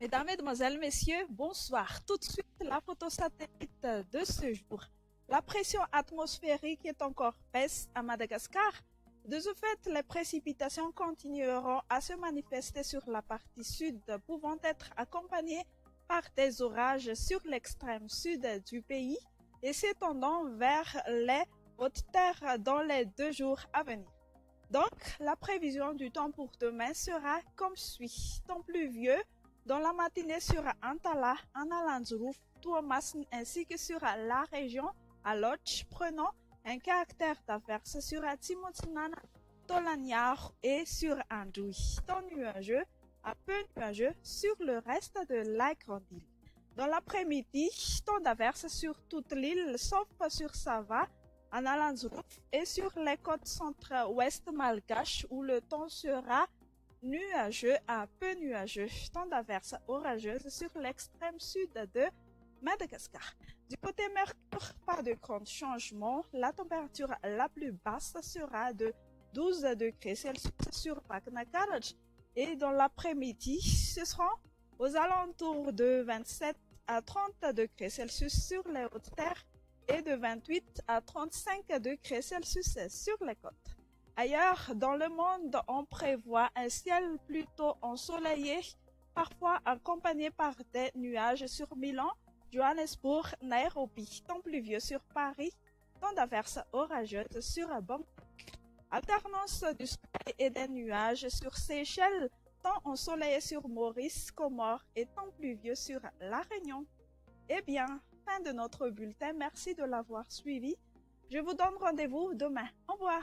Mesdames, Mesdemoiselles, Messieurs, bonsoir. Tout de suite, la photo satellite de ce jour. La pression atmosphérique est encore baisse à Madagascar. De ce fait, les précipitations continueront à se manifester sur la partie sud, pouvant être accompagnées par des orages sur l'extrême sud du pays et s'étendant vers les hautes terres dans les 2 jours à venir. Donc, la prévision du temps pour demain sera comme suit. Temps pluvieux dans la matinée sur Antala, Analanzuruf, Tuamasn ainsi que sur la région à Loch, prenant un caractère d'averse sur Timotnana, Tolanyar et sur Andouy. Temps nuageux à peu nuageux sur le reste de la grande île. Dans l'après-midi, temps d'averse sur toute l'île sauf sur Sava, Analanzuruf et sur les côtes centre-ouest malgaches où le temps sera nuageux à peu nuageux, temps d'averse orageuse sur l'extrême sud de Madagascar. Du côté Mercure, pas de grands changements. La température la plus basse sera de 12 degrés Celsius sur Paknakaraj et dans l'après-midi, ce sera aux alentours de 27 à 30 degrés Celsius sur les hautes terres et de 28 à 35 degrés Celsius sur les côtes. Ailleurs dans le monde, on prévoit un ciel plutôt ensoleillé, parfois accompagné par des nuages sur Milan, Johannesburg, Nairobi, temps pluvieux sur Paris, temps d'averse orageuse sur Bangkok. Alternance du soleil et des nuages sur Seychelles, temps ensoleillé sur Maurice, Comores et temps pluvieux sur La Réunion. Eh bien, fin de notre bulletin, merci de l'avoir suivi. Je vous donne rendez-vous demain. Au revoir.